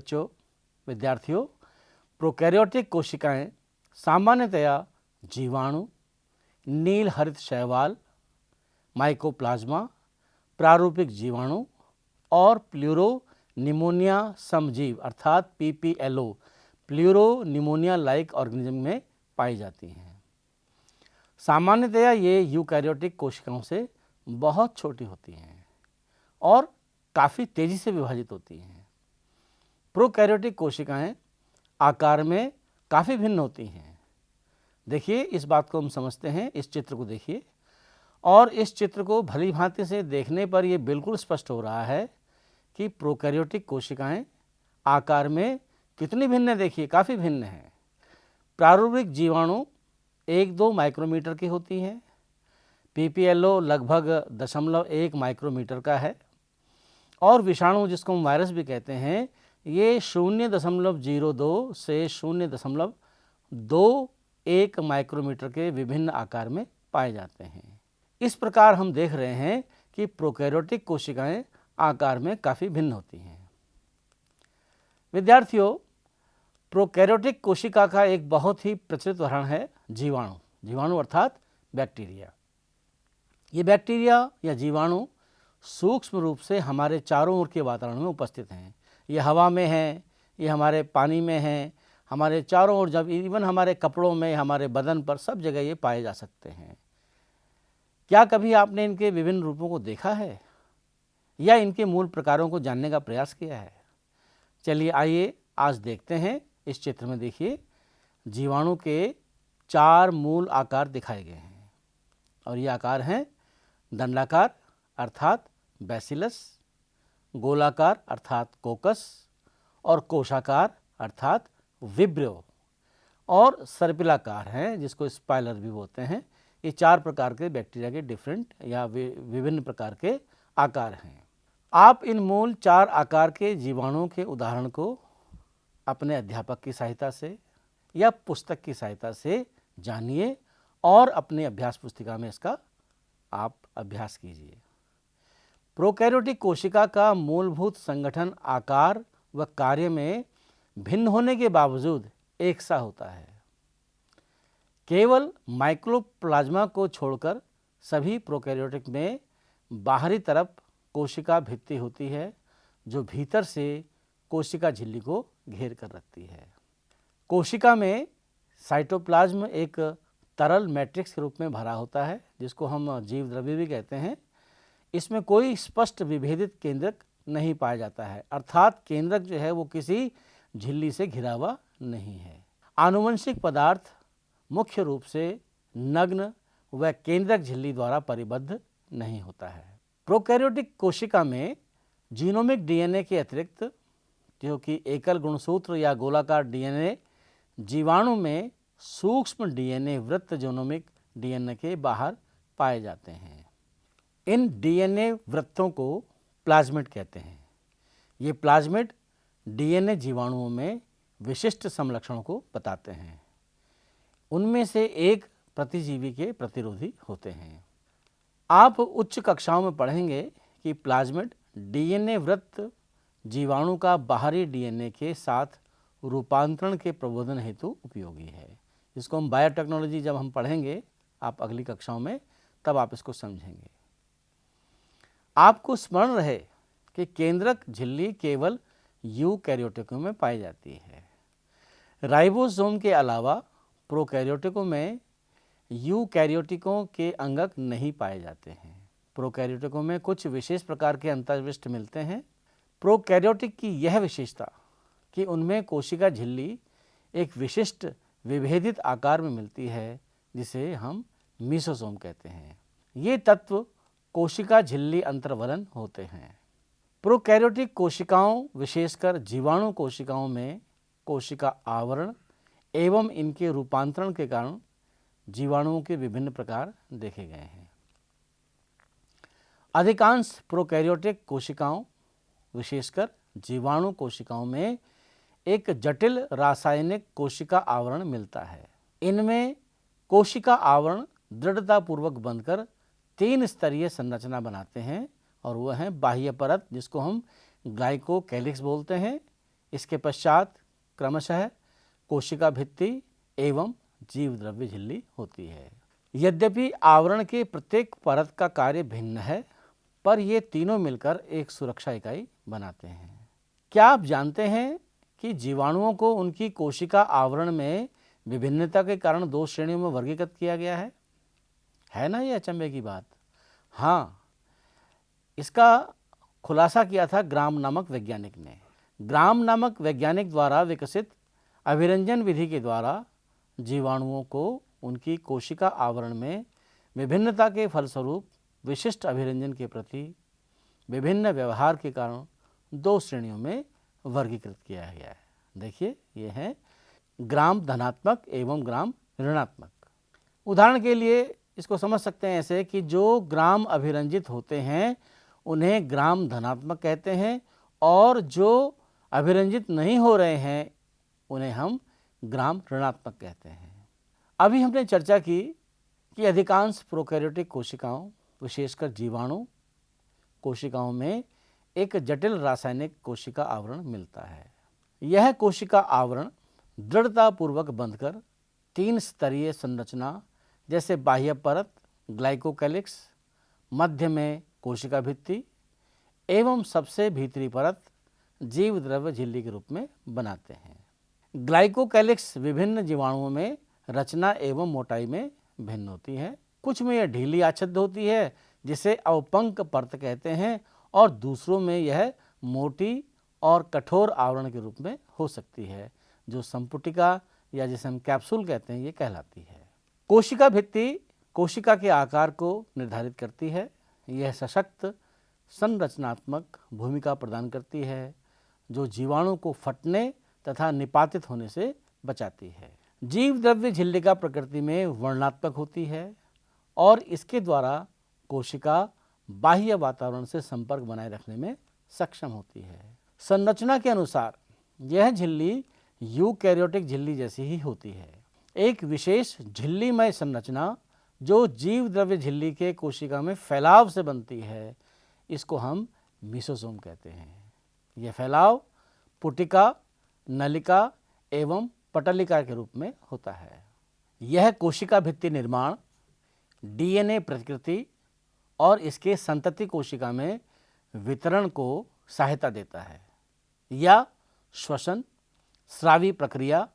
बच्चों, विद्यार्थियों, प्रोकैरियोटिक कोशिकाएं सामान्यतया जीवाणु, नील हरित शैवाल, माइकोप्लाज्मा, प्रारूपिक जीवाणु और प्लूरो निमोनिया समजीव अर्थात PPLO pleuro pneumonia like organism में पाई जाती हैं। सामान्यतया ये यूकैरियोटिक कोशिकाओं से बहुत छोटी होती हैं और काफ़ी तेज़ी से विभाजित होती हैं। प्रोकैरियोटिक कोशिकाएं आकार में काफ़ी भिन्न होती हैं। देखिए, इस बात को हम समझते हैं, इस चित्र को देखिए और इस चित्र को भली भांति से देखने पर यह बिल्कुल स्पष्ट हो रहा है कि प्रोकैरियोटिक कोशिकाएं आकार में कितनी भिन्न है। देखिए, काफ़ी भिन्न है। प्रारूपिक जीवाणु 1-2 माइक्रोमीटर की होती हैं। PPLO लगभग 0.1 माइक्रोमीटर का है और विषाणु, जिसको हम वायरस भी कहते हैं, ये 0.02 से 0.21 माइक्रोमीटर के विभिन्न आकार में पाए जाते हैं। इस प्रकार हम देख रहे हैं कि प्रोकैरियोटिक कोशिकाएं आकार में काफ़ी भिन्न होती हैं। विद्यार्थियों, प्रोकैरियोटिक कोशिका का एक बहुत ही प्रचलित उदाहरण है जीवाणु। जीवाणु अर्थात बैक्टीरिया। ये बैक्टीरिया या जीवाणु सूक्ष्म रूप से हमारे चारों ओर के वातावरण में उपस्थित हैं। ये हवा में है, ये हमारे पानी में है, हमारे चारों ओर, जब इवन हमारे कपड़ों में, हमारे बदन पर, सब जगह ये पाए जा सकते हैं। क्या कभी आपने इनके विभिन्न रूपों को देखा है या इनके मूल प्रकारों को जानने का प्रयास किया है? चलिए आइए आज देखते हैं। इस चित्र में देखिए, जीवाणु के 4 मूल आकार दिखाए गए हैं और ये आकार हैं दंडाकार अर्थात बैसिलस, गोलाकार अर्थात कोकस और कोशाकार अर्थात विब्रियो और सर्पिलाकार हैं, जिसको स्पाइलर भी बोलते हैं। ये 4 प्रकार के बैक्टीरिया के डिफरेंट या विभिन्न प्रकार के आकार हैं। आप इन मूल 4 आकार के जीवाणुओं के उदाहरण को अपने अध्यापक की सहायता से या पुस्तक की सहायता से जानिए और अपने अभ्यास पुस्तिका में इसका आप अभ्यास कीजिए। प्रोकैरियोटिक कोशिका का मूलभूत संगठन आकार व कार्य में भिन्न होने के बावजूद एक सा होता है। केवल माइकोप्लाज्मा को छोड़कर सभी प्रोकैरियोटिक में बाहरी तरफ कोशिका भित्ति होती है, जो भीतर से कोशिका झिल्ली को घेर कर रखती है। कोशिका में साइटोप्लाज्म एक तरल मैट्रिक्स के रूप में भरा होता है, जिसको हम जीव द्रव्य भी कहते हैं। इसमें कोई स्पष्ट विभेदित केंद्रक नहीं पाया जाता है, अर्थात केंद्रक जो है वो किसी झिल्ली से घिरा हुआ नहीं है। आनुवंशिक पदार्थ मुख्य रूप से नग्न व केंद्रक झिल्ली द्वारा परिबद्ध नहीं होता है। प्रोकैरियोटिक कोशिका में जीनोमिक DNA के अतिरिक्त, जो कि एकल गुणसूत्र या गोलाकार DNA, जीवाणु में सूक्ष्म DNA वृत्त जीनोमिक DNA के बाहर पाए जाते हैं। इन DNA वृत्तों को प्लाज्मिड कहते हैं। ये प्लाज्मिड DNA जीवाणुओं में विशिष्ट समलक्षणों को बताते हैं। उनमें से एक प्रतिजीवी के प्रतिरोधी होते हैं। आप उच्च कक्षाओं में पढ़ेंगे कि प्लाज्मिड DNA वृत्त जीवाणु का बाहरी DNA के साथ रूपांतरण के प्रबोधन हेतु उपयोगी है। इसको हम बायोटेक्नोलॉजी जब हम पढ़ेंगे, आप अगली कक्षाओं में, तब आप इसको समझेंगे। आपको स्मरण रहे कि केंद्रक झिल्ली केवल यूकैरियोटिकों में पाई जाती है। राइबोसोम के अलावा प्रोकैरियोटिकों में यूकैरियोटिकों के अंगक नहीं पाए जाते हैं। प्रोकैरियोटिकों में कुछ विशेष प्रकार के अंतर्विष्ट मिलते हैं। प्रोकैरियोटिक की यह विशेषता कि उनमें कोशिका झिल्ली एक विशिष्ट विभेदित आकार में मिलती है, जिसे हम मीसोसोम कहते हैं। ये तत्व कोशिका झिल्ली अंतर्वलन होते हैं। प्रोकैरियोटिक कोशिकाओं, विशेषकर जीवाणु कोशिकाओं में कोशिका आवरण एवं इनके रूपांतरण के कारण जीवाणुओं के विभिन्न प्रकार देखे गए हैं। अधिकांश प्रोकैरियोटिक कोशिकाओं, विशेषकर जीवाणु कोशिकाओं में एक जटिल रासायनिक कोशिका आवरण मिलता है। इनमें कोशिका आवरण दृढ़तापूर्वक बंधकर 3 स्तरीय संरचना बनाते हैं और वह है बाह्य परत, जिसको हम ग्लाइकोकैलिक्स बोलते हैं, इसके पश्चात क्रमशः कोशिका भित्ति एवं जीव द्रव्य झिल्ली होती है। यद्यपि आवरण के प्रत्येक परत का कार्य भिन्न है, पर ये तीनों मिलकर एक सुरक्षा इकाई बनाते हैं। क्या आप जानते हैं कि जीवाणुओं को उनकी कोशिका आवरण में विभिन्नता के कारण दो श्रेणियों में वर्गीकृत किया गया है ना ये अचंभे की बात। हाँ, इसका खुलासा किया था ग्राम नामक वैज्ञानिक ने। ग्राम नामक वैज्ञानिक द्वारा विकसित अभिरंजन विधि के द्वारा जीवाणुओं को उनकी कोशिका आवरण में विभिन्नता के फलस्वरूप विशिष्ट अभिरंजन के प्रति विभिन्न व्यवहार के कारण दो श्रेणियों में वर्गीकृत किया गया है। देखिए, ये है ग्राम धनात्मक एवं ग्राम ऋणात्मक। उदाहरण के लिए इसको समझ सकते हैं ऐसे कि जो ग्राम अभिरंजित होते हैं उन्हें ग्राम धनात्मक कहते हैं, और जो अभिरंजित नहीं हो रहे हैं उन्हें हम ग्राम ऋणात्मक कहते हैं। अभी हमने चर्चा की कि अधिकांश प्रोकैरियोटिक कोशिकाओं, विशेषकर जीवाणु कोशिकाओं में एक जटिल रासायनिक कोशिका आवरण मिलता है। यह कोशिका आवरण दृढ़तापूर्वक बंधकर 3 स्तरीय संरचना जैसे बाह्य परत ग्लाइकोकैलिक्स, मध्य में कोशिका भित्ति एवं सबसे भीतरी परत जीव द्रव्य झिल्ली के रूप में बनाते हैं। ग्लाइकोकैलिक्स विभिन्न जीवाणुओं में रचना एवं मोटाई में भिन्न होती है। कुछ में यह ढीली आच्छादित होती है जिसे अवपंक परत कहते हैं, और दूसरों में यह मोटी और कठोर आवरण के रूप में हो सकती है, जो संपुटिका या जिसे हम कैप्सूल कहते हैं ये कहलाती है। कोशिका भित्ति कोशिका के आकार को निर्धारित करती है। यह सशक्त संरचनात्मक भूमिका प्रदान करती है जो जीवाणु को फटने तथा निपातित होने से बचाती है। जीव द्रव्य झिल्लिका प्रकृति में वर्णात्मक होती है और इसके द्वारा कोशिका बाह्य वातावरण से संपर्क बनाए रखने में सक्षम होती है। संरचना के अनुसार यह झिल्ली यूकैरियोटिक झिल्ली जैसी ही होती है। एक विशेष झिल्लीमय संरचना जो जीव द्रव्य झिल्ली के कोशिका में फैलाव से बनती है, इसको हम मीसोसोम कहते हैं। यह फैलाव पुटिका, नलिका एवं पटलिका के रूप में होता है। यह कोशिका भित्ति निर्माण, डीएनए प्रतिकृति और इसके संतति कोशिका में वितरण को सहायता देता है, या श्वसन, स्रावी प्रक्रिया,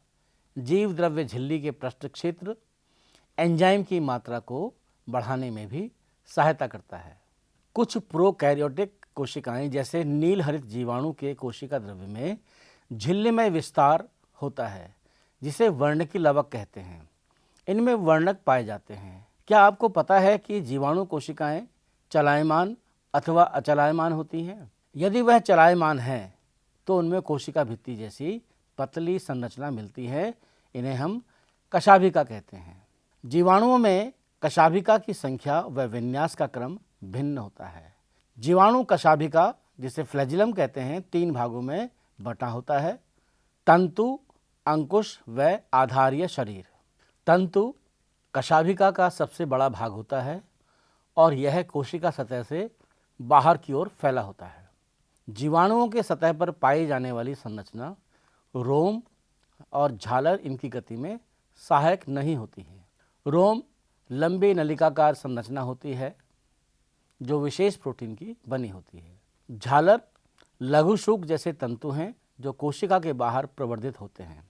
जीव द्रव्य झिल्ली के पृष्ठ क्षेत्र, एंजाइम की मात्रा को बढ़ाने में भी सहायता करता है। कुछ प्रोकैरियोटिक कोशिकाएं जैसे नील हरित जीवाणु के कोशिका द्रव्य में झिल्लीमय विस्तार होता है जिसे वर्णकी लवक कहते हैं। इनमें वर्णक पाए जाते हैं। क्या आपको पता है कि जीवाणु कोशिकाएं चलायमान अथवा अचलायमान होती हैं? यदि वह चलायमान है तो उनमें कोशिका भित्ति जैसी पतली संरचना मिलती है। इन्हें हम कशाभिका कहते हैं। जीवाणुओं में कशाभिका की संख्या व विन्यास का क्रम भिन्न होता है। जीवाणु कशाभिका, जिसे फ्लैजिलम कहते हैं, 3 भागों में बटा होता है: तंतु, अंकुश व आधारीय शरीर। तंतु कशाभिका का सबसे बड़ा भाग होता है और यह कोशिका सतह से बाहर की ओर फैला होता है। जीवाणुओं के सतह पर पाई जाने वाली संरचना रोम और झालर इनकी गति में सहायक नहीं होती है। रोम लंबी नलिकाकार संरचना होती है जो विशेष प्रोटीन की बनी होती है। झालर लघु शुक जैसे तंतु हैं जो कोशिका के बाहर प्रवर्धित होते हैं।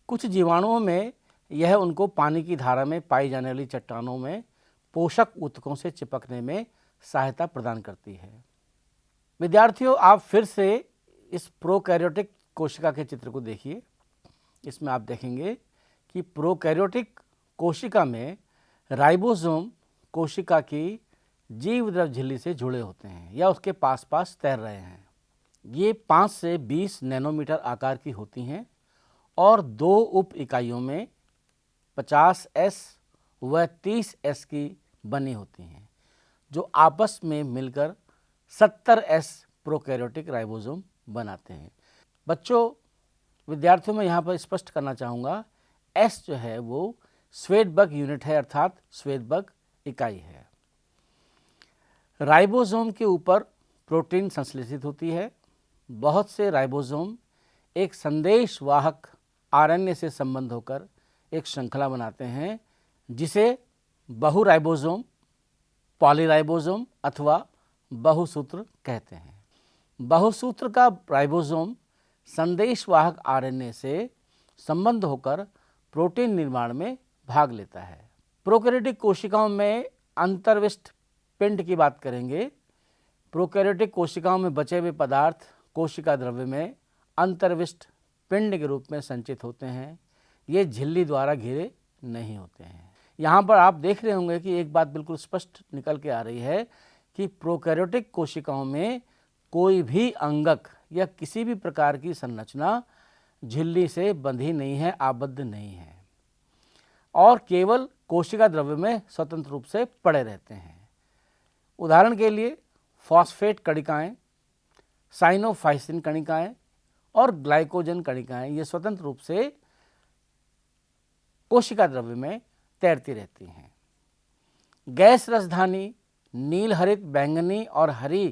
कुछ जीवाणुओं में यह उनको पानी की धारा में पाई जाने वाली चट्टानों में पोषक ऊतकों से चिपकने में सहायता प्रदान करती है। विद्यार्थियों, आप फिर से इस प्रोकैरियोटिक कोशिका के चित्र को देखिए। इसमें आप देखेंगे कि प्रोकैरियोटिक कोशिका में राइबोसोम कोशिका की जीव द्रव्य झिल्ली से जुड़े होते हैं या उसके पास पास तैर रहे हैं। ये 5 से 20 नैनोमीटर आकार की होती हैं और 2 उप इकाइयों में 50S व 30S की बनी होती हैं जो आपस में मिलकर 70S प्रोकैरियोटिक राइबोसोम बनाते हैं। बच्चों, विद्यार्थियों में यहाँ पर स्पष्ट करना चाहूँगा, S जो है वो श्वेतबक यूनिट है, अर्थात श्वेतबक इकाई है। राइबोसोम के ऊपर प्रोटीन संश्लेषित होती है। बहुत से राइबोसोम एक संदेशवाहक आरएनए से संबंध होकर एक श्रृंखला बनाते हैं जिसे बहुराइबोसोम, पॉलीराइबोसोम अथवा बहुसूत्र कहते हैं। बहुसूत्र का राइबोसोम संदेशवाहक आरएनए से संबंध होकर प्रोटीन निर्माण में भाग लेता है। प्रोकैरियोटिक कोशिकाओं में अंतर्विष्ट पिंड की बात करेंगे। प्रोकैरियोटिक कोशिकाओं में बचे हुए पदार्थ कोशिका द्रव्य में अंतर्विष्ट पिंड के रूप में संचित होते हैं। ये झिल्ली द्वारा घिरे नहीं होते हैं। यहाँ पर आप देख रहे होंगे कि एक बात बिल्कुल स्पष्ट निकल के आ रही है कि प्रोकैरियोटिक कोशिकाओं में कोई भी अंगक या किसी भी प्रकार की संरचना झिल्ली से बंधी नहीं है, आबद्ध नहीं है और केवल कोशिका द्रव्य में स्वतंत्र रूप से पड़े रहते हैं। उदाहरण के लिए फॉस्फेट कणिकाएं, साइनोफाइसिन कणिकाएं और ग्लाइकोजन कणिकाएं ये स्वतंत्र रूप से कोशिका द्रव्य में तैरती रहती हैं। गैस रसधानी नील हरित, बैंगनी और हरी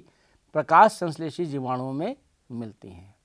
प्रकाश संश्लेषी जीवाणुओं में मिलती हैं।